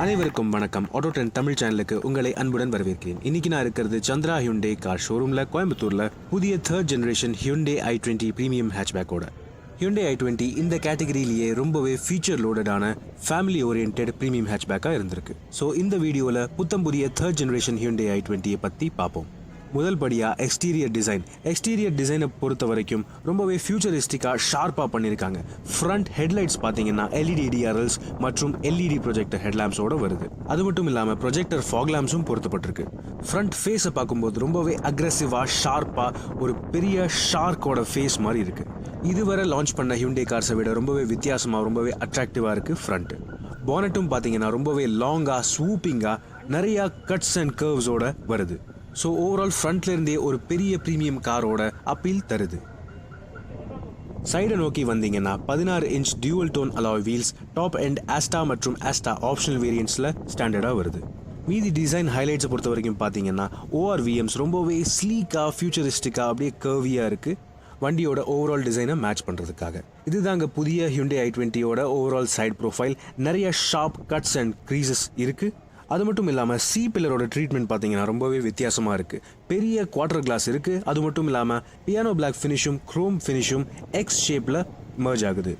அனைவருக்கும் வணக்கம். Auto trend Tamil சேனலுக்கு உங்களை அன்புடன் வரவேற்கிறேன். இன்னைக்கு நான் இருக்கிறது சந்திரா ஹியூண்டே கார் ஷோரூம்ல கோயம்புத்தூர்ல புதிய 3rd generation Hyundai i20 premium ஹேட்ச்பேக்கோட. ஹியூண்டே i20 இந்த கேட்டகரியிலேயே ரொம்பவே ஃபீச்சர் லோடடான ஃபேமிலி ஓரியன்டட் பிரீமியம் ஹேட்ச்பேக்காக இருந்திருக்கு. ஸோ இந்த வீடியோவில் புத்தம் புதிய 3rd ஜெனரேஷன் ஹியூண்டே i20 பற்றி பார்ப்போம். முதல் படியாக எக்ஸ்டீரியர் டிசைனை பொறுத்த வரைக்கும் ரொம்பவே ஃபியூச்சரிஸ்டிக்காக ஷார்ப்பாக பண்ணியிருக்காங்க. ஃப்ரண்ட் ஹெட்லைட்ஸ் பார்த்தீங்கன்னா எல்இடி டிஆர்எல்ஸ் மற்றும் எல்இடி ப்ரொஜெக்டர் ஹெட்லாம்ப்ஸோட வருது. அது மட்டும் இல்லாமல் ப்ரொஜெக்டர் ஃபாக் லேம்ப்ஸும் பொருத்தப்பட்டிருக்கு. ஃப்ரண்ட் ஃபேஸை பார்க்கும்போது ரொம்பவே அக்ரெசிவாக ஷார்ப்பாக ஒரு பெரிய ஷார்க்கோட ஃபேஸ் மாதிரி இருக்குது. இதுவரை லான்ச் பண்ண ஹியூண்டே கார்ஸை விட ரொம்பவே வித்தியாசமாக ரொம்பவே அட்ராக்டிவாக இருக்குது ஃப்ரண்ட். பானட்டும் பார்த்தீங்கன்னா ரொம்பவே லாங்காக ஸ்வூப்பிங்காக நிறையா கட்ஸ் அண்ட் கர்வ்ஸோட வருது. ஸோ ஓவரால் ஃப்ரண்ட்லேருந்தே ஒரு பெரிய ப்ரீமியம் காரோட அப்பீல் தருது. சைடை நோக்கி வந்தீங்கன்னா 16 inch dual tone alloy wheels top and Asta மற்றும் ஆஸ்டா ஆப்ஷனல் வேரியன்ட்ஸில் ஸ்டாண்டர்டாக வருது. மீதி டிசைன் ஹைலைட்ஸை பொறுத்த வரைக்கும் பார்த்தீங்கன்னா ORVMs ரொம்பவே ஸ்லீக்காக ஃபியூச்சரிஸ்டிக்காக அப்படியே கர்வியாக இருக்குது. வண்டியோட ஓவரால் டிசைனை மேட்ச் பண்ணுறதுக்காக இதுதாங்க புதிய ஹியூண்டே i20யோட ஓவரால் சைட் ப்ரொஃபைல். நிறைய ஷார்ப் கட்ஸ் அண்ட் க்ரீசஸ் இருக்குது. அது மட்டும் இல்லாமல் சி பில்லரோட ட்ரீட்மெண்ட் பார்த்தீங்கன்னா ரொம்பவே வித்தியாசமாக இருக்குது. பெரிய குவார்டர் கிளாஸ் இருக்குது. அது மட்டும் இல்லாமல் பியானோ பிளாக் ஃபினிஷும் குரோம் ஃபினிஷும் எக்ஸ் ஷேப்பில் மர்ஜ் ஆகுது.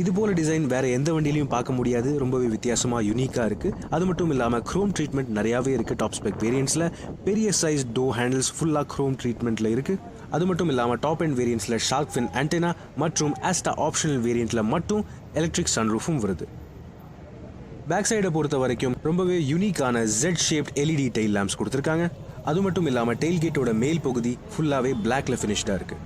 இது போல் டிசைன் வேறு எந்த வண்டியிலையும் பார்க்க முடியாது. ரொம்பவே வித்தியாசமாக யூனிக்காக இருக்குது. அது மட்டும் இல்லாமல் குரோம் ட்ரீட்மெண்ட் நிறையாவே இருக்குது. டாப் ஸ்பெக் வேரியன்ட்ஸில் பெரிய சைஸ் டோ ஹேண்டில்ஸ் ஃபுல்லாக குரோம் ட்ரீட்மெண்ட்டில் இருக்குது. அது மட்டும் இல்லாமல் டாப் அண்ட் வேரியன்ட்ஸில் ஷார்க் ஃபின் ஆண்டெனா மற்றும் ஆஸ்டா ஆப்ஷனல் வேரியண்ட்டில் மட்டும் எலக்ட்ரிக் சன்ரூஃபும் வருது. பேக் சைடை பொறுத்த வரைக்கும் ரொம்பவே யூனிக்கான Z shaped LED tail lamps கொடுத்துருக்காங்க. அது மட்டும் இல்லாமல் டெயில் கேட்டோட மேல் பகுதி ஃபுல்லாகவே பிளாக்ல ஃபினிஷ்டாக இருக்குது.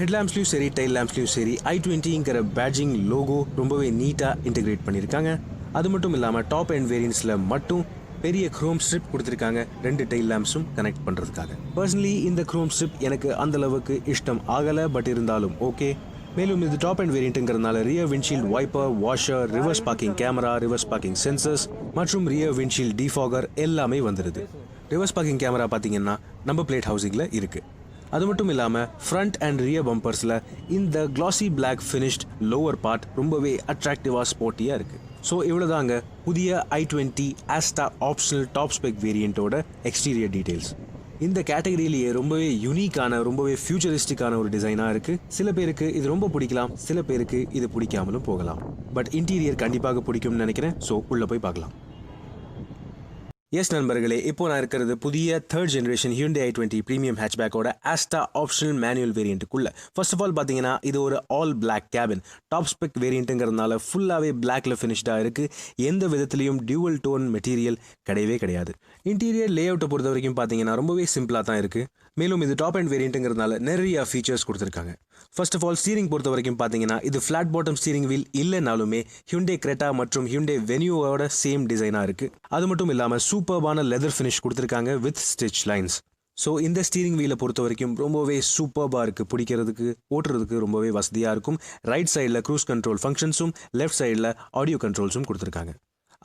ஹெட்லாம்ப்ஸ்லையும் சரி டெயில் லேம்ப்ஸ்லையும் சரி i20ங்கிற பேட்ஜிங் லோகோ ரொம்பவே நீட்டாக இன்டெகிரேட் பண்ணியிருக்காங்க. அது மட்டும் இல்லாமல் டாப் அண்ட் வேரியன்ட்ஸில் மட்டும் பெரிய குரோம் ஸ்ட்ரிப் கொடுத்துருக்காங்க 2 டெயில் லேம்ப்ஸும் கனெக்ட் பண்ணுறதுக்காக. பர்சனலி இந்த குரோம் ஸ்ட்ரிப் எனக்கு அந்தளவுக்கு இஷ்டம் ஆகலை, பட் இருந்தாலும் ஓகே. மேலும் இது டாப் அண்ட் வேரியண்ட்டுங்கிறதுனால rear windshield wiper, washer, reverse parking camera, reverse parking sensors மற்றும் ரியர் விண்ட்ஷீல்ட் டிஃபாகர் எல்லாமே வந்துடுது. ரிவர்ஸ் பார்க்கிங் கேமரா பார்த்தீங்கன்னா நம்பர் பிளேட் ஹவுசிங்கில் இருக்குது. அது மட்டும் இல்லாமல் ஃப்ரண்ட் அண்ட் ரியர் பம்பர்ஸில் இந்த classy black finished lower part ரொம்பவே அட்ராக்டிவாக ஸ்போர்ட்டியாக இருக்குது. ஸோ இவ்வளோதாங்க புதிய i20 Asta optional top spec வேரியண்ட்டோட எக்ஸ்டீரியர் டீட்டெயில்ஸ். இந்த கேட்டகரியிலேயே ரொம்பவே யூனிக்கான ரொம்பவே ஃபியூச்சரிஸ்டிக்கான ஒரு டிசைனாக இருக்குது. சில பேருக்கு இது ரொம்ப பிடிக்கலாம், சில பேருக்கு இது பிடிக்காமலும் போகலாம். பட் இன்டீரியர் கண்டிப்பாக பிடிக்கும்னு நினைக்கிறேன். ஸோ உள்ளே போய் பார்க்கலாம். எஸ் நண்பர்களே, இப்போ நான் இருக்கிறது புதிய 3rd generation Hyundai i20 premium ஹேட்ச்பேக்கோட ஆஸ்டா ஆப்ஷனல் மேனுவல் வேரியண்ட்டுக்குள்ள. ஃபர்ஸ்ட் ஆஃப் ஆல் பார்த்தீங்கன்னா இது ஒரு all black cabin. Top spec வேரியண்ட்டுங்கிறதுனால ஃபுல்லாகவே பிளாக்ல ஃபினிஷ்டாக இருக்குது. எந்த விதத்துலையும் டியூவல் டோன் மெட்டீரியல் கிடையவே கிடையாது. இன்டீரியர் லே அவுட்டை பொறுத்த வரைக்கும் பார்த்தீங்கன்னா ரொம்பவே சிம்பிளாக தான் இருக்குது. மேலும் இது டாப் அண்ட் வேரியண்ட்டுங்கிறதுனால நிறைய ஃபீச்சர்ஸ் கொடுத்துருக்காங்க. ஃபர்ஸ்ட் ஆஃப் ஆல் ஸ்டீரிங் பொறுத்த வரைக்கும் பார்த்தீங்கன்னா இது ஃப்ளாட் பாட்டம் ஸ்டீரிங் வீல் இல்லைனாலுமே ஹியூண்டே கிரெட்டா மற்றும் ஹியூண்டே வென்யூவோட சேம் டிசைனாக இருக்குது. அது மட்டும் இல்லாமல் சூப்பர்பான லெதர் ஃபினிஷ் கொடுத்துருக்காங்க வித் ஸ்டிச் லைன்ஸ். ஸோ இந்த ஸ்டீரிங் வீலை பொறுத்த வரைக்கும் ரொம்பவே சூப்பர்பாக இருக்குது. பிடிக்கிறதுக்கு ஓட்டுறதுக்கு ரொம்பவே வசதியாக இருக்கும். ரைட் சைடில் க்ரூஸ் கண்ட்ரோல் ஃபங்க்ஷன்ஸும் லெஃப்ட் சைடில் ஆடியோ கண்ட்ரோல்ஸும் கொடுத்துருக்காங்க.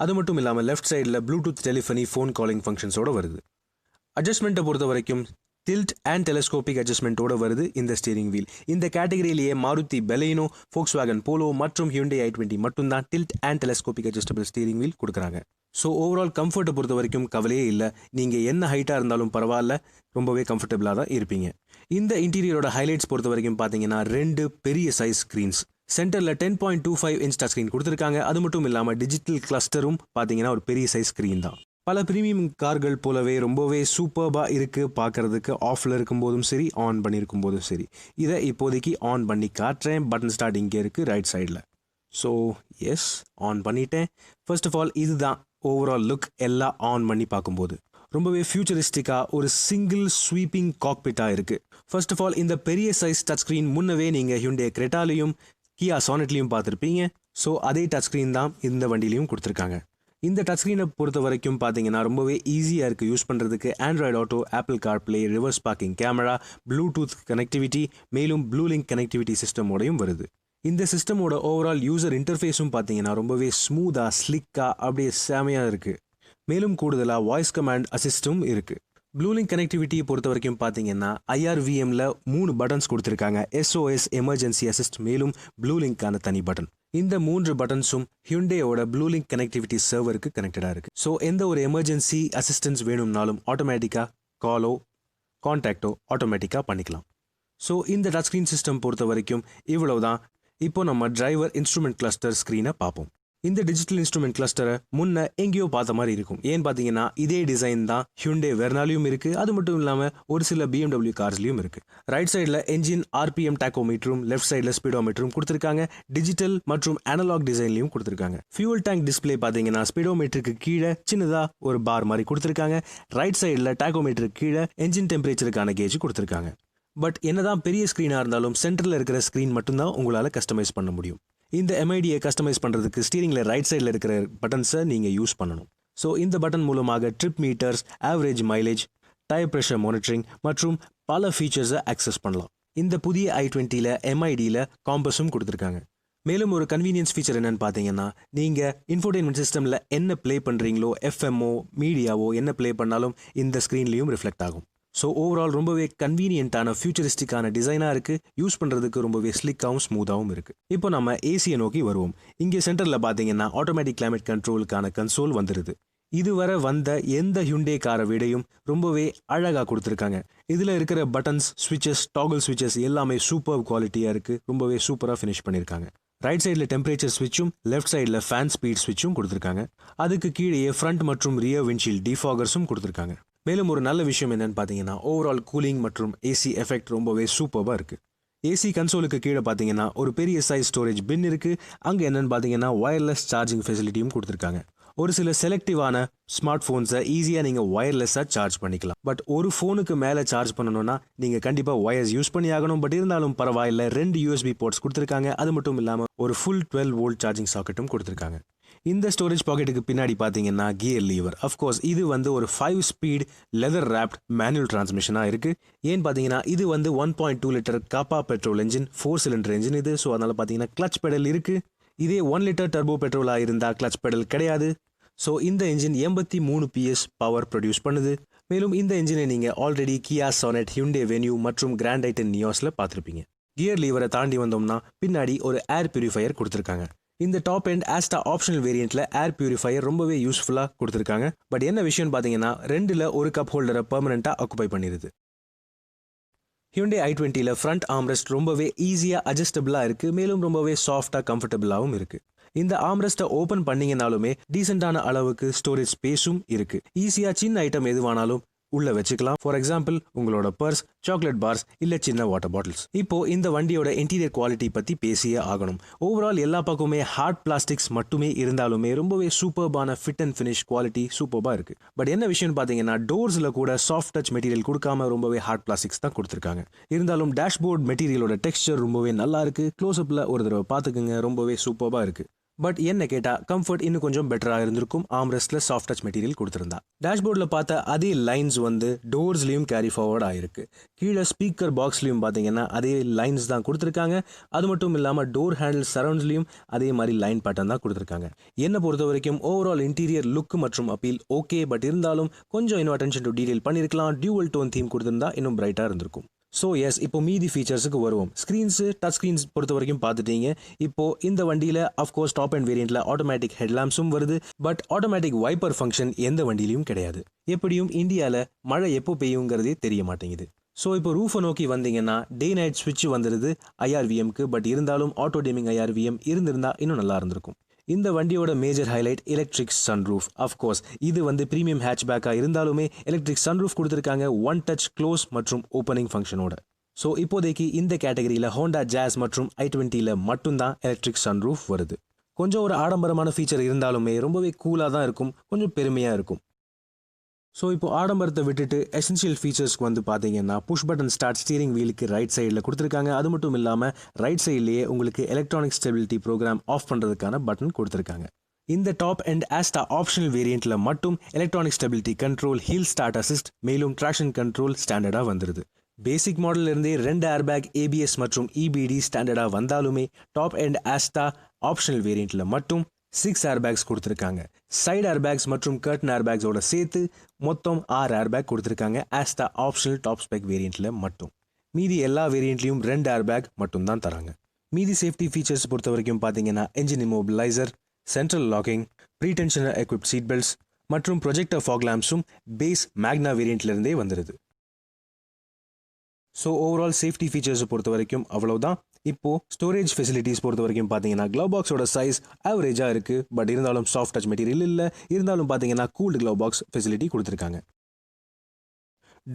அது மட்டும் இல்லாமல் லெஃப்ட் சைடில் ப்ளூடூத் டெலிஃபனி ஃபோன் காலிங் ஃபங்க்ஷன்ஸோடு வருது. அட்ஜஸ்ட்மெண்ட்டை பொறுத்த வரைக்கும் டில்ட் அண்ட் டெலஸ்கோபிக் அட்ஜஸ்ட்மெண்ட்டோட வருது இந்த ஸ்டீரிங் வீல். இந்த கேட்டகரியிலேயே மாருதி பெலேனோ, ஃபோக்ஸ்வேகன் போலோ மற்றும் ஹியூண்டே i20 மட்டும்தான் tilt and telescopic adjustable steering wheel கொடுக்குறாங்க. ஸோ ஓவரால் கம்ஃபர்ட்டை பொறுத்த வரைக்கும் கவலையே இல்லை. நீங்கள் என்ன ஹைட்டாக இருந்தாலும் பரவாயில்ல, ரொம்பவே கம்ஃபர்டபுளாக தான் இருப்பீங்க. இந்த இன்டீரியரோட ஹைலைட்ஸ் பொறுத்த வரைக்கும் பார்த்தீங்கன்னா 2 பெரிய சைஸ் ஸ்க்ரீன்ஸ், சென்டரில் 10.25 இன்ச் டச் ஸ்க்ரீன் கொடுத்துருக்காங்க. அது மட்டும் இல்லாமல் டிஜிட்டல் கிளஸ்டரும் பார்த்தீங்கன்னா ஒரு பெரிய சைஸ் ஸ்க்ரீன் தான். பல ப்ரீமியம் கார்கள் போலவே ரொம்பவே சூப்பர்பாக இருக்குது பார்க்குறதுக்கு. ஆஃபில் இருக்கும்போதும் சரி, ஆன் பண்ணியிருக்கும் போதும் சரி. இதை இப்போதைக்கு ஆன் பண்ணி காட்டுறேன். பட்டன் ஸ்டார்ட் இங்கே இருக்குது ரைட் சைடில். ஸோ எஸ், ஆன் பண்ணிட்டேன். ஃபர்ஸ்ட் ஆஃப் ஆல் இதுதான் ஓவரால் லுக். எல்லாம் ஆன் பண்ணி பார்க்கும்போது ரொம்பவே ஃபியூச்சரிஸ்டிக்காக ஒரு சிங்கிள் ஸ்வீப்பிங் காக்பிட்டாக இருக்குது. ஃபர்ஸ்ட் ஆஃப் ஆல் இந்த பெரிய சைஸ் டச் ஸ்க்ரீன் முன்னவே நீங்கள் ஹியூண்டே கிரெட்டாலையும் கியா சானட்லையும் பார்த்துருப்பீங்க. ஸோ அதே டச் ஸ்க்ரீன் தான் இந்த வண்டிலையும் கொடுத்துருக்காங்க. இந்த டச் ஸ்க்ரீனை பொறுத்த வரைக்கும் பார்த்தீங்கன்னா ரொம்பவே ஈஸியாக இருக்குது யூஸ் பண்ணுறதுக்கு. Android auto, apple CarPlay, reverse parking camera, Bluetooth connectivity, மேலும் ப்ளூ லிங்க் கனெக்டிவிட்டி சிஸ்டமோடையும் வருது. இந்த சிஸ்டமோட ஓவரால் யூசர் இன்டர்ஃபேஸும் பார்த்தீங்கன்னா ரொம்பவே ஸ்மூத்தாக ஸ்லிக்காக அப்படியே செமையாக இருக்குது. மேலும் கூடுதலாக வாய்ஸ் கமாண்ட் அசிஸ்டும் இருக்குது. ப்ளூ லிங்க் கனெக்டிவிட்டியை பொறுத்த வரைக்கும் பார்த்தீங்கன்னா IRVMல 3 பட்டன்ஸ் கொடுத்துருக்காங்க. SOS எமர்ஜென்சி அசிஸ்ட், மேலும் ப்ளூ லிங்க்கான தனி பட்டன். இந்த 3 பட்டன்ஸும் ஹியூண்டேயோட ப்ளூலிங்க் கனெக்டிவிட்டி சர்வருக்கு கனெக்டடாக இருக்குது. ஸோ எந்த ஒரு எமர்ஜென்சி அசிஸ்டன்ஸ் வேணும்னாலும் ஆட்டோமேட்டிக்காக காலோ கான்டாக்டோ ஆட்டோமேட்டிக்காக பண்ணிக்கலாம். ஸோ இந்த டச் ஸ்க்ரீன் சிஸ்டம் பொறுத்த வரைக்கும் இவ்வளவுதான். இப்போ நம்ம டிரைவர் இன்ஸ்ட்ருமெண்ட் கிளஸ்டர் ஸ்க்ரீனை பார்ப்போம். இந்த டிஜிட்டல் இன்ஸ்ட்ருமெண்ட் கிளஸ்டரை முன்ன எங்கேயோ பார்த்த மாதிரி இருக்கும். ஏன்னு பார்த்தீங்கன்னா இதே டிசைன் தான் ஹியூண்டே வெர்னாலையும் இருக்குது. அது மட்டும் இல்லாமல் ஒரு சில BMW கார்ஸ்லையும் இருக்குது. ரைட் சைடில் என்ஜின் RPM டாக்கோமீட்டரும் லெஃப்ட் சைடில் ஸ்பீடோமீட்டரும் கொடுத்துருக்காங்க. டிஜிட்டல் மற்றும் அனலாக் டிசைன்லையும் கொடுத்துருக்காங்க. ஃபியூல் டேங்க் டிஸ்பிளே பார்த்தீங்கன்னா ஸ்பீடோமீட்டருக்கு கீழே சின்னதாக ஒரு பார் மாதிரி கொடுத்துருக்காங்க. ரைட் சைடில் டாக்கோமீட்டருக்கு கீழே என்ஜின் டெம்பரேச்சருக்கான கேஜ் கொடுத்துருக்காங்க. பட் என்னதான் பெரிய ஸ்க்ரீனாக இருந்தாலும் சென்டரில் இருக்கிற ஸ்க்ரீன் மட்டும்தான் உங்களால் கஸ்டமைஸ் பண்ண முடியும். இந்த MIDயை கஸ்டமைஸ் பண்ணுறதுக்கு ஸ்டீரிங்கில் ரைட் சைடில் இருக்கிற பட்டன்ஸை நீங்கள் யூஸ் பண்ணணும். ஸோ இந்த பட்டன் மூலமாக trip meters, average mileage, tyre pressure monitoring மற்றும் பல ஃபீச்சர்ஸை ஆக்சஸ் பண்ணலாம். இந்த புதிய i20ல MIDயில் காம்பஸும் கொடுத்துருக்காங்க. மேலும் ஒரு கன்வீனியன்ஸ் ஃபீச்சர் என்னன்னு பார்த்தீங்கன்னா நீங்கள் இன்ஃபோடெயின்மெண்ட் சிஸ்டமில் என்ன ப்ளே பண்ணுறீங்களோ FMஓ மீடியாவோ என்ன ப்ளே பண்ணாலும் இந்த ஸ்க்ரீன்லேயும் ரிஃப்ளெக்ட் ஆகும். ஸோ ஓவரால் ரொம்பவே கன்வீனியன்ட்டான ஃபியூச்சரிஸ்டிக்கான டிசைனாக இருக்குது. யூஸ் பண்ணுறதுக்கு ரொம்பவே ஸ்லிக்காகவும் ஸ்மூத்தாகவும் இருக்குது. இப்போ நம்ம ஏசியை நோக்கி வருவோம். இங்கே சென்டரில் பார்த்தீங்கன்னா ஆட்டோமேட்டிக் கிளைமேட் கண்ட்ரோலுக்கான கன்சோல் வந்துடுது. இதுவரை வந்த எந்த ஹியூண்டே காரை விடையும் ரொம்பவே அழகாக கொடுத்துருக்காங்க. இதில் இருக்கிற பட்டன்ஸ், ஸ்விட்சஸ், டாகல் ஸ்விட்சஸ் எல்லாமே சூப்பர் குவாலிட்டியாக இருக்குது. ரொம்பவே சூப்பராக ஃபினிஷ் பண்ணியிருக்காங்க. ரைட் சைடில் டெம்பரேச்சர் ஸ்விட்சும் லெஃப்ட் சைடில் ஃபேன் ஸ்பீட் ஸ்விட்சும் கொடுத்துருக்காங்க. அதுக்கு கீழே ஃப்ரண்ட் மற்றும் ரியர் விண்ட்ஷீல்ட் டிஃபாகர்ஸும் கொடுத்துருக்காங்க. மேலும் ஒரு நல்ல விஷயம் என்னன்னு பார்த்தீங்கன்னா ஓவரால் கூலிங் மற்றும் ஏசி எஃபெக்ட் ரொம்பவே சூப்பராக இருக்குது. ஏசி கன்சோலுக்கு கீழே பார்த்தீங்கன்னா ஒரு பெரிய சைஸ் ஸ்டோரேஜ் பின் இருக்குது. அங்கே என்னென்னு பார்த்தீங்கன்னா ஒயர்லெஸ் சார்ஜிங் ஃபெசிலிட்டியும் கொடுத்துருக்காங்க. ஒரு சில செலக்டிவான ஸ்மார்ட் ஃபோன்ஸை ஈஸியாக நீங்கள் ஒயர்லெஸ்ஸாக சார்ஜ் பண்ணிக்கலாம். பட் ஒரு ஃபோனுக்கு மேலே சார்ஜ் பண்ணணும்னா நீங்கள் கண்டிப்பாக ஒயர்ஸ் யூஸ் பண்ணி ஆகணும். பட் இருந்தாலும் பரவாயில்ல, 2 USB போர்ட்ஸ் கொடுத்துருக்காங்க. அது மட்டும் இல்லாமல் ஒரு ஃபுல் 12 வோல்ட் சார்ஜிங் சாக்கெட்டும் கொடுத்துருக்காங்க. இந்த ஸ்டோரேஜ் பாக்கெட்டுக்கு பின்னாடி பார்த்தீங்கன்னா கியர் லீவர். அஃப்கோர்ஸ் இது வந்து ஒரு 5 ஸ்பீட் லெதர் ராப்ட் மேனுவல் டிரான்ஸ்மிஷனாக இருக்குது. ஏன்னு பார்த்தீங்கன்னா இது வந்து 1.2 litre Kappa petrol engine, 4 cylinder engine இது. ஸோ அதனால் பார்த்தீங்கன்னா கிளச் பெடல் இருக்குது. இதே 1 லிட்டர் டர்போ பெட்ரோலாக இருந்தால் கிளச் பெடல் கிடையாது. ஸோ இந்த என்ஜின் 83 PS பவர் ப்ரொடியூஸ் பண்ணுது. மேலும் இந்த என்ஜினை நீங்கள் ஆல்ரெடி கியா சானெட், ஹியூண்டே வென்யூ மற்றும் கிராண்ட் ஐட்டன் நியோஸில் பார்த்துருப்பீங்க. கியர் லீவரை தாண்டி வந்தோம்னா பின்னாடி ஒரு ஏர் பியூரிஃபையர் கொடுத்துருக்காங்க. இந்த டாப் எண்ட் ஆஸ்டா ஆப்ஷனல் வேரியண்ட்டில் ஏர் பியூரிஃபையர் ரொம்பவே யூஸ்ஃபுல்லாக கொடுத்துருக்காங்க. பட் என்ன விஷயம்னு பார்த்தீங்கன்னா 2ல் ஒரு கப் ஹோல்டரை பெர்மனெண்ட்டாக ஆக்குபை பண்ணிடுது. ஹியூண்டே i20ல ஃப்ரண்ட் ஆர்ம்ரெஸ்ட் ரொம்பவே ஈஸியாக அட்ஜஸ்டபிளாக இருக்குது. மேலும் ரொம்பவே சாஃப்டாக கம்ஃபர்டபுளாகவும் இருக்குது. இந்த ஆர்ம்ரெஸ்ட்டை ஓப்பன் பண்ணிங்கனாலுமே டீசெண்டான அளவுக்கு ஸ்டோரேஜ் ஸ்பேஸும் இருக்குது. ஈஸியாக சின்ன ஐட்டம் எதுவானாலும் உள்ள வச்சுக்கலாம். ஃபார் எக்ஸாம்பிள் உங்களோட பர்ஸ், சாக்லேட் பார்ஸ் இல்லை சின்ன வாட்டர் பாட்டில்ஸ். இப்போ இந்த வண்டியோட இன்டீரியர் குவாலிட்டி பற்றி பேசியே ஆகணும். ஓவரால் எல்லா பக்கமே ஹார்ட் பிளாஸ்டிக்ஸ் மட்டுமே இருந்தாலுமே ரொம்பவே சூப்பர்பான ஃபிட் அண்ட் ஃபினிஷ் குவாலிட்டி சூப்பராக இருக்குது. பட் என்ன விஷயம்னு பார்த்தீங்கன்னா டோர்ஸில் கூட சாஃப்ட் டச் மெட்டீரியல் கொடுக்காம ரொம்பவே ஹார்ட் பிளாஸ்டிக்ஸ் தான் கொடுத்துருக்காங்க. இருந்தாலும் டேஷ்போர்ட் மெட்டீரியலோட டெக்ஸ்சர் ரொம்பவே நல்லா இருக்குது. க்ளோஸ்அப்பில் ஒரு தடவை பார்த்துக்குங்க, ரொம்பவே சூப்பராக இருக்குது. பட் என்ன கேட்டால் கம்ஃபர்ட் இன்னும் கொஞ்சம் பெட்டராக இருந்திருக்கும் ஆர்ம்ரெஸ்ட்டில் சாஃப்ட் டச் மெட்டீரியல் கொடுத்துருந்தா. டேஷ்போர்டில் பார்த்த அதே லைன்ஸ் வந்து டோர்ஸ்லையும் கேரி ஃபார்வர்ட் ஆகிருக்கு. கீழே ஸ்பீக்கர் பாக்ஸ்லையும் பார்த்தீங்கன்னா அதே லைன்ஸ் தான் கொடுத்துருக்காங்க. அது மட்டும் இல்லாமல் டோர் ஹேண்டில் சரௌண்ட்ஸ்லையும் அதே மாதிரி லைன் பேட்டர்ன் தான் கொடுத்துருக்காங்க. என்னை பொறுத்த வரைக்கும் ஓவரால் இன்டீரியர் லுக் மற்றும் அப்பீல் ஓகே. பட் இருந்தாலும் கொஞ்சம் இன்னும் அட்டென்ஷன் டு டீடைல் பண்ணியிருக்கலாம். டியூவல் டோன் தீம் கொடுத்துருந்தா இன்னும் பிரைட்டாக இருந்திருக்கும். ஸோ எஸ், இப்போ மீதி ஃபீச்சர்ஸுக்கு வருவோம். டச் ஸ்க்ரீன்ஸ் பொறுத்த வரைக்கும் பார்த்துட்டீங்க. இப்போ இந்த வண்டியில் அஃப்கோர்ஸ் டாப் அண்ட் வேரியண்ட்டில் ஆட்டோமேட்டிக் ஹெட்லாம்ப்ஸும் வருது. பட் ஆட்டோமேட்டிக் வைப்பர் ஃபங்க்ஷன் எந்த வண்டியிலையும் கிடையாது. எப்படியும் இந்தியாவில் மழை எப்போ பெய்யுங்கிறதே தெரிய மாட்டேங்குது. ஸோ இப்போ ரூஃபை நோக்கி வந்தீங்கன்னா டே நைட் ஸ்விட்ச் வந்துடுது IRVMக்கு. பட் இருந்தாலும் ஆட்டோ டிமிங் IRVM இருந்திருந்தா இன்னும் நல்லா இருந்திருக்கும். இந்த வண்டியோட major highlight electric sunroof. Of course இது வந்து ப்ரீமியம் ஹேட்ச்பேக்காக இருந்தாலுமே எலக்ட்ரிக் சன்ரூஃப் கொடுத்துருக்காங்க, 1 டச் க்ளோஸ் மற்றும் ஓப்பனிங் ஃபங்க்ஷனோட. ஸோ இப்போதைக்கு இந்த கேட்டகரியில் ஹோண்டா ஜாஸ் மற்றும் i20ல மட்டும்தான் எலக்ட்ரிக் சன்ரூஃப் வருது. கொஞ்சம் ஒரு ஆடம்பரமான ஃபீச்சர் இருந்தாலுமே ரொம்பவே கூலாக தான் இருக்கும், கொஞ்சம் பெருமையாக இருக்கும். ஸோ இப்போ ஆடம்பரத்தை விட்டுட்டு எசென்ஷியல் ஃபீச்சர்ஸ்க்கு வந்து பார்த்தீங்கன்னா புஷ் பட்டன் ஸ்டார்ட் ஸ்டீரிங் வீலுக்கு ரைட் சைடில் கொடுத்துருக்காங்க. அது மட்டும் இல்லாமல் ரைட் சைட்லேயே உங்களுக்கு எலக்ட்ரானிக் ஸ்டெபிலிட்டி ப்ரோக்ராம் ஆஃப் பண்ணுறதுக்கான பட்டன் கொடுத்துருக்காங்க. இந்த டாப் அண்ட் ஆஸ்டா ஆப்ஷனல் வேரியண்ட்டில் மட்டும் electronic stability control, hill start assist, மேலும் ட்ராக்ஷன் கண்ட்ரோல் ஸ்டாண்டர்டாக வந்துடுது. பேசிக் மாடல்ல இருந்தே 2 ஏர்பேக், ABS மற்றும் EBD ஸ்டாண்டர்டாக வந்தாலுமே டாப் அண்ட் ஆஸ்டா ஆப்ஷனல் வேரியண்ட்டில் மட்டும் 6 ஏர்பேக்ஸ் கொடுத்துருக்காங்க. சைடு ஏர்பேக்ஸ் மற்றும் கர்டன் ஏர்பேக்ஸோட சேர்த்து மொத்தம் 6 ஏர்பேக் கொடுத்துருக்காங்க ஆஸ்டா ஆப்ஷனல் டாப் ஸ்பெக் வேரியண்ட்டில் மட்டும். மீதி எல்லா வேரியண்ட்லையும் 2 ஏர்பேக் மட்டும் தான் தராங்க. மீதி சேஃப்டி ஃபீச்சர்ஸ் பொறுத்த வரைக்கும் பார்த்தீங்கன்னா engine immobiliser, central locking, pretensioner equipped seat belts மற்றும் ப்ரொஜெக்டர் ஃபாக் லேம்ப்ஸும் பேஸ் மேக்னா வேரியண்ட்லேருந்தே வந்துடுது. ஸோ ஓவரால் சேஃப்டி ஃபீச்சர்ஸை பொறுத்த வரைக்கும் அவ்வளோதான். இப்போது ஸ்டோரேஜ் ஃபெசிலிட்டிஸ் பொறுத்த வரைக்கும் பார்த்தீங்கன்னா க்ளவ் பாக்ஸோட சைஸ் ஆவரேஜாக இருக்குது. பட் இருந்தாலும் சாஃப்ட் டச் மெட்டீரியல் இல்லை. இருந்தாலும் பார்த்தீங்கன்னா கூல்டு க்ளவ் பாக்ஸ் ஃபெசிலிட்டி கொடுத்துருக்காங்க.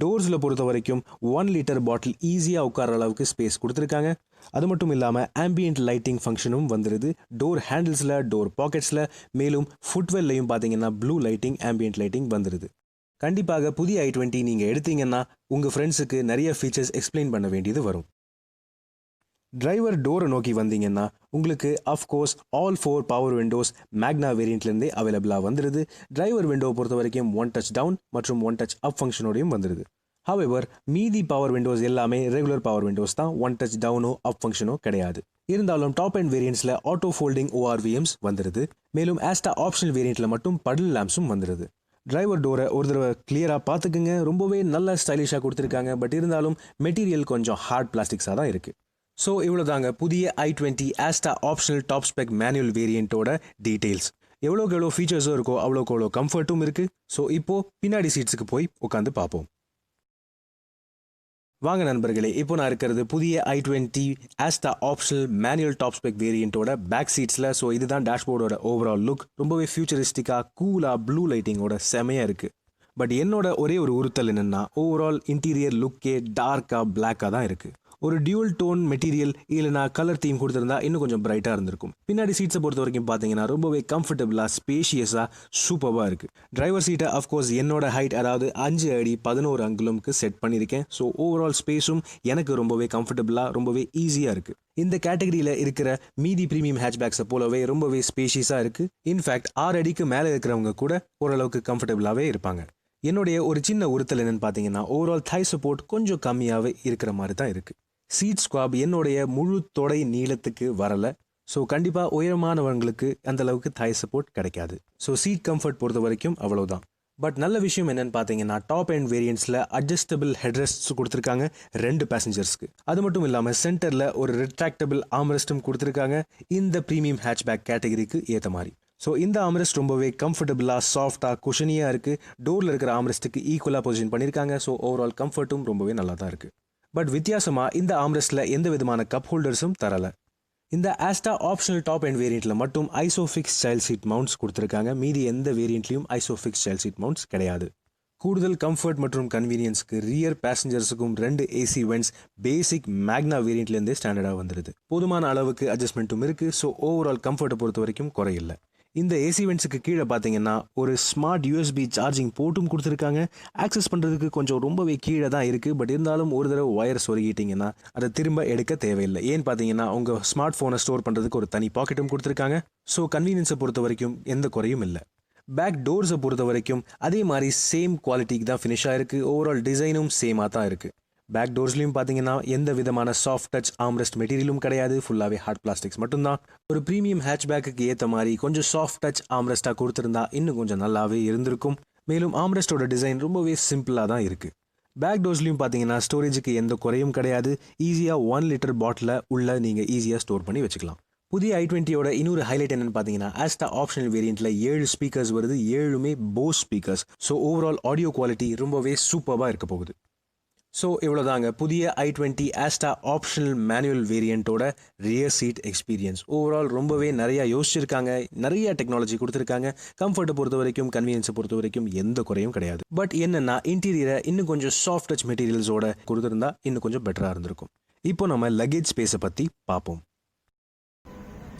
டோர்ஸில் பொறுத்த வரைக்கும் 1 லிட்டர் பாட்டில் ஈஸியாக உட்கார அளவுக்கு ஸ்பேஸ் கொடுத்துருக்காங்க. அது மட்டும் இல்லாமல் ஆம்பியன்ட் லைட்டிங் ஃபங்க்ஷனும் வந்துடுது. டோர் ஹேண்டில்ஸில், டோர் பாக்கெட்ஸில், மேலும் ஃபுட்வெல்லையும் பார்த்தீங்கன்னா ப்ளூ லைட்டிங், ஆம்பியன்ட் லைட்டிங் வந்துடுது. கண்டிப்பாக புதிய i20 நீங்கள் எடுத்தீங்கன்னா உங்கள் ஃப்ரெண்ட்ஸுக்கு நிறைய ஃபீச்சர்ஸ் எக்ஸ்பிளைன் பண்ண வேண்டியது வரும். டிரைவர் டோரை நோக்கி வந்தீங்கன்னா உங்களுக்கு அஃப்கோர்ஸ் ஆல் 4 பவர் விண்டோஸ் மேக்னா வேரியண்ட்லேருந்தே அவைலபிளாக வந்துடுது. டிரைவர் விண்டோ பொறுத்த வரைக்கும் 1 டச் டவுன் மற்றும் 1 டச் அப் ஃபங்க்ஷனோடையும் வந்துடுது. ஹவெவர் மீதி பவர் விண்டோஸ் எல்லாமே ரெகுலர் பவர் விண்டோஸ் தான். 1 டச் டவுனோ அப் ஃபங்க்ஷனோ கிடையாது. இருந்தாலும் டாப் அண்ட் வேரியண்ட்ஸில் ஆட்டோ ஃபோல்டிங் ORVMs வந்துடுது. மேலும் ஆஸ்டா ஆப்ஷனல் வேரியண்ட்டில் மட்டும் படல் லேம்ப்ஸும் வந்துடுது. டிரைவர் டோரை ஒரு தடவை கிளியராக பார்த்துக்குங்க. ரொம்பவே நல்ல ஸ்டைலிஷாக கொடுத்துருக்காங்க. பட் இருந்தாலும் மெட்டீரியல் கொஞ்சம் ஹார்ட் பிளாஸ்டிக்ஸாக தான் இருக்குது. ஸோ இவ்வளோ தாங்க புதிய i20 Asta optional top spec manual வேரியண்ட்டோட டீட்டெயில்ஸ். எவ்வளோக்கு எவ்வளோ ஃபீச்சர்ஸும் இருக்கோ அவ்வளோக்கு எவ்வளோ கம்ஃபர்ட்டும் இருக்குது. ஸோ இப்போது பின்னாடி சீட்ஸுக்கு போய் உட்காந்து பார்ப்போம். வாங்க நண்பர்களே, இப்போ நான் இருக்கிறது புதிய i20 Asta optional manual top spec வேரியண்ட்டோட பேக் சீட்ஸில். ஸோ இதுதான் டேஷ்போர்டோட ஓவரால் லுக். ரொம்பவே ஃபியூச்சரிஸ்டிக்காக கூலாக ப்ளூ லைட்டிங்கோட செமையாக இருக்குது. பட் என்னோட ஒரே ஒரு உறுத்தல் என்னென்னா ஓவரால் இன்டீரியர் லுக்கே டார்க்காக பிளாக்காக தான் இருக்குது. ஒரு டியூவல் டோன் மெட்டீரியல் இல்லைனா கலர் தீம் கொடுத்துருந்தா இன்னும் கொஞ்சம் பிரைட்டாக இருந்திருக்கும். பின்னாடி சீட்ஸை பொறுத்த வரைக்கும் பார்த்தீங்கன்னா ரொம்பவே கம்ஃபர்டபுளாக, ஸ்பேஷியஸாக, சூப்பராக இருக்குது. டிரைவர் சீட்டை அஃப்கோர்ஸ் என்னோட ஹைட், அதாவது 5 அடி 11 அங்குலம்க்கு செட் பண்ணியிருக்கேன். ஸோ ஓவரால் ஸ்பேஸும் எனக்கு ரொம்பவே கம்ஃபர்டபுளாக, ரொம்பவே ஈஸியாக இருக்குது. இந்த கேட்டகரியில் இருக்கிற மீதி ப்ரீமியம் ஹேட்ச்பேக்ஸை போலவே ரொம்பவே ஸ்பேஷியஸாக இருக்குது. இன்ஃபேக்ட் 6 அடிக்கு மேலே இருக்கிறவங்க கூட ஓரளவுக்கு கம்ஃபர்டபுளாகவே இருப்பாங்க. என்னுடைய ஒரு சின்ன உறுத்தல் என்னென்னு பார்த்தீங்கன்னா ஓவரால் தை சப்போர்ட் கொஞ்சம் கம்மியாகவே இருக்கிற மாதிரி தான் இருக்குது. சீட் ஸ்குவாப் என்னுடைய முழு தொடை நீளத்துக்கு வரலை. ஸோ கண்டிப்பாக உயரமானவங்களுக்கு அந்தளவுக்கு தை சப்போர்ட் கிடைக்காது. ஸோ சீட் கம்ஃபர்ட் பொறுத்த வரைக்கும் அவ்வளோதான். பட் நல்ல விஷயம் என்னென்னு பார்த்தீங்கன்னா டாப் அண்ட் வேரியண்ட்ஸில் அட்ஜஸ்டபிள் ஹெட்ரெஸ்ட்ஸ் கொடுத்துருக்காங்க 2 பேசஞ்சர்ஸ்க்கு. அது மட்டும் இல்லாமல் சென்டரில் ஒரு ரிட்ராக்டபிள் ஆம்ரெஸ்ட்டும் கொடுத்துருக்காங்க இந்த ப்ரீமியம் ஹேட்ச்பேக் கேட்டகரிக்கு ஏற்ற மாதிரி. ஸோ இந்த ஆம்ரெஸ்ட் ரொம்பவே கம்ஃபர்டபுளாக, சாஃப்டாக, குஷனியாக இருக்குது. டோரில் இருக்கிற ஆம்ரெஸ்ட்டுக்கு ஈக்குவலாக பொசிஷன் பண்ணியிருக்காங்க. ஸோ ஓவரால் கம்ஃபர்ட்டும் ரொம்பவே நல்லா தான் இருக்குது. பட் வித்தியாசமாக இந்த ஆம்ரெஸ்ட்டில் எந்த விதமான கப் ஹோல்டர்ஸும் தரலை. இந்த ஆஸ்டா ஆப்ஷனல் டாப் அண்ட் வேரியண்ட்டில் மட்டும் ஐசோஃபிக்ஸ் சைல்ட் சீட் மவுண்ட்ஸ் கொடுத்துருக்காங்க. மீதி எந்த வேரியண்ட்லையும் ஐசோஃபிக்ஸ் சைல்ட் சீட் மவுண்ட்ஸ் கிடையாது. கூடுதல் கம்ஃபர்ட் மற்றும் கன்வீனியன்ஸ்க்கு ரியர் பேசஞ்சர்ஸுக்கும் 2 AC வென்ட்ஸ் பேசிக் மேக்னா வேரியண்ட்லேருந்தே ஸ்டாண்டர்டாக வந்துடுது. போதுமான அளவுக்கு அட்ஜஸ்ட்மெண்ட்டும் இருக்குது. ஸோ ஓவரால் கம்ஃபர்ட்டை பொறுத்த வரைக்கும் குறையில்லை. இந்த ஏசி வென்ட்ஸுக்கு கீழே பார்த்தீங்கன்னா ஒரு ஸ்மார்ட் USB சார்ஜிங் போர்ட்டும் கொடுத்துருக்காங்க. ஆக்சஸ் பண்ணுறதுக்கு கொஞ்சம் ரொம்பவே கீழே தான் இருக்குது. பட் இருந்தாலும் ஒரு தடவை ஒயர் சொருகிட்டிங்கன்னா அதை திரும்ப எடுக்க தேவையில்லை. ஏன்னு பார்த்தீங்கன்னா உங்கள் ஸ்மார்ட் ஃபோனை ஸ்டோர் பண்ணுறதுக்கு ஒரு தனி பாக்கெட்டும் கொடுத்துருக்காங்க. ஸோ கன்வீனியன்ஸை பொறுத்த வரைக்கும் எந்த குறையும் இல்லை. பேக் டோர்ஸை பொறுத்த வரைக்கும் அதே மாதிரி சேம் குவாலிட்டிக்கு தான் ஃபினிஷாக இருக்குது. ஓவரால் டிசைனும் சேமாக தான் இருக்குது. பேக் டோர்ஸ்லையும் பார்த்தீங்கன்னா எந்த விதமான சாஃப்ட் டச் ஆம்ரெஸ்ட் மெட்டீரியலும் கிடையாது. ஃபுல்லாகவே ஹார்ட் பிளாஸ்டிக்ஸ் மட்டும்தான். ஒரு ப்ரீமியம் ஹேட்ச்பேக்கு ஏற்ற மாதிரி கொஞ்சம் சாஃப்ட் டச் ஆம்ரெஸ்ட்டாக கொடுத்துருந்தா இன்னும் கொஞ்சம் நல்லாவே இருந்திருக்கும். மேலும் ஆம்ரெஸ்டோட டிசைன் ரொம்பவே சிம்பிளாக தான் இருக்குது. பேக் டோர்ஸ்லையும் பார்த்தீங்கன்னா ஸ்டோரேஜுக்கு எந்த குறையும் கிடையாது. ஈஸியாக 1 லிட்டர் பாட்டில் உள்ள நீங்கள் ஈஸியாக ஸ்டோர் பண்ணி வச்சுக்கலாம். புதிய i20யோட இன்னொரு ஹைலைட் என்னென்னு பார்த்தீங்கன்னா ஆஸ்டா ஆப்ஷனல் வேரியண்ட்டில் 7 ஸ்பீக்கர்ஸ் வருது. 7மே Bose speakers. So overall audio quality ரொம்பவே சூப்பராக இருக்க போகுது. ஸோ இவ்வளோதாங்க புதிய i20 ஆஸ்டா ஆப்ஷனல் மேனுவல் வேரியண்ட்டோட ரியர் சீட் எக்ஸ்பீரியன்ஸ். ஓவரால் ரொம்பவே நிறையா யோசிச்சிருக்காங்க, நிறைய டெக்னாலஜி கொடுத்துருக்காங்க. கம்ஃபர்ட்டை பொறுத்த வரைக்கும், கன்வீனியன்ஸை பொறுத்த வரைக்கும் எந்த குறையும் கிடையாது. பட் என்னென்னா இன்டீரியரை இன்னும் கொஞ்சம் சாஃப்ட் டச் மெட்டீரியல்ஸோட கொடுத்துருந்தா இன்னும் கொஞ்சம் பெட்டராக இருந்திருக்கும். இப்போ நம்ம லக்கேஜ் ஸ்பேஸை பற்றி பார்ப்போம்.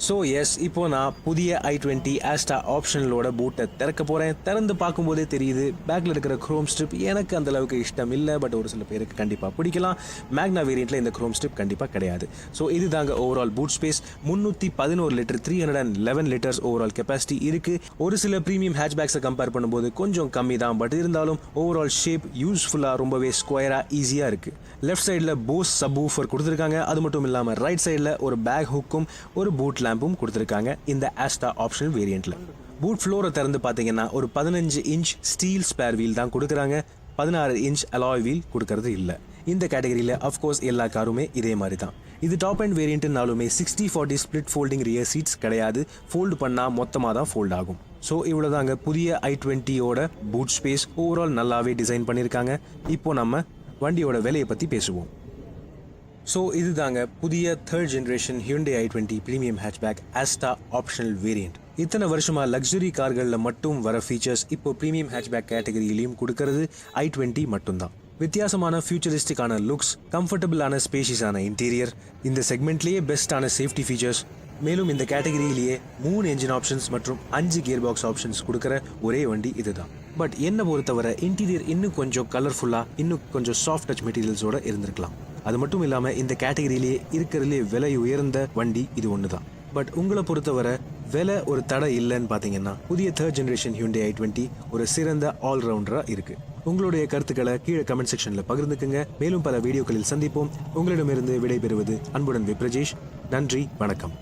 ஸோ எஸ், இப்போ நான் புதிய i20 ஆஸ்டா ஆப்ஷனலோட பூட்டை திறக்க போகிறேன். திறந்து பார்க்கும்போதே தெரியுது பேக்கில் இருக்கிற க்ரோம் ஸ்ட்ரிப் எனக்கு அந்தளவுக்கு இஷ்டம் இல்லை. பட் ஒரு சில பேருக்கு கண்டிப்பாக பிடிக்கலாம். மேக்னா வேரியண்ட்டில் இந்த க்ரோம் ஸ்ட்ரிப் கண்டிப்பாக கிடையாது. ஸோ இது தாங்க overall boot space. 311 litre 311 litres overall capacity இருக்குது. ஒரு சில ப்ரீமியம் ஹேட்ச்பேக்ஸை கம்பேர் பண்ணும்போது கொஞ்சம் கம்மி தான். பட் இருந்தாலும் ஓவரால் ஷேப் யூஸ்ஃபுல்லாக, ரொம்பவே ஸ்கொயராக, ஈஸியாக இருக்குது. லெஃப்ட் சைடில் போஸ் சப்வூஃபர் கொடுத்துருக்காங்க. அது மட்டும் இல்லாமல் ரைட் சைடில் ஒரு பேக் ஹுக்கும் ஒரு பூட் லேம்பும் கொடுத்துருக்காங்க இந்த ஆஸ்டா ஆப்ஷனல் வேரியண்ட்ல. பூட் ஃப்ளோரை திறந்து பார்த்தீங்கன்னா ஒரு 15 இன்ச் ஸ்டீல் ஸ்பேர் வீல் தான் கொடுக்குறாங்க. 16 இன்ச் அலாய் வீல் கொடுக்கறது இல்லை. இந்த கேட்டகரியில் அஃப்கோர்ஸ் எல்லா காருமே இதே மாதிரி தான். இது டாப் அண்ட் வேரியண்ட்னாலுமே 60/40 ஸ்பிளிட் ஃபோல்டிங் ரியர் சீட்ஸ் கிடையாது. ஃபோல்டு பண்ணால் மொத்தமாக தான் ஃபோல்ட் ஆகும். ஸோ இவ்வளோதாங்க புதிய i20யோட பூட் ஸ்பேஸ். ஓவரால் நல்லாவே டிசைன் பண்ணியிருக்காங்க. இப்போ நம்ம வண்டியோட விலையை பற்றி பேசுவோம். ஸோ இதுதாங்க புதிய third generation Hyundai i20 premium hatchback Asta optional variant. இத்தனை வருஷமா லக்ஸுரி கார்களில் மட்டும் வர ஃபீச்சர்ஸ் இப்போ ப்ரீமியம் ஹேட்ச்பேக் கேட்டகரியிலையும் கொடுக்கறது i20 மட்டும்தான். வித்தியாசமான ஃபியூச்சரிஸ்டிக்கான லுக்ஸ், கம்ஃபர்டபுளான ஸ்பேஷியஸான இன்டீரியர், இந்த செக்மெண்ட்லேயே பெஸ்ட்டான சேஃப்டி ஃபீச்சர்ஸ், மேலும் இந்த கேட்டகரியிலேயே 3 என்ஜின் ஆப்ஷன்ஸ் மற்றும் 5 கியர் பாக்ஸ் ஆப்ஷன்ஸ் கொடுக்குற ஒரே வண்டி இதுதான். பட் என்னை பொறுத்தவரை இன்டீரியர் இன்னும் கொஞ்சம் கலர்ஃபுல்லாக, இன்னும் கொஞ்சம் சாஃப்ட் டச் மெட்டீரியல்ஸோட இருந்திருக்கலாம். அது மட்டும் இல்லாமல் இந்த கேட்டகரியிலேயே இருக்கிறதுலே விலை உயர்ந்த வண்டி இது ஒன்று தான். பட் உங்களை பொறுத்தவரை விலை ஒரு தடை இல்லைன்னு பார்த்தீங்கன்னா புதிய தேர்ட் ஜென்ரேஷன் Hyundai i20 ஒரு சிறந்த ஆல்ரவுண்டராக இருக்குது. உங்களுடைய கருத்துக்களை கீழே கமெண்ட் செக்ஷனில் பகிர்ந்துக்குங்க. மேலும் பல வீடியோக்களில் சந்திப்போம். உங்களிடமிருந்து விடைபெறுவது அன்புடன் விப்ரஜேஷ். நன்றி, வணக்கம்.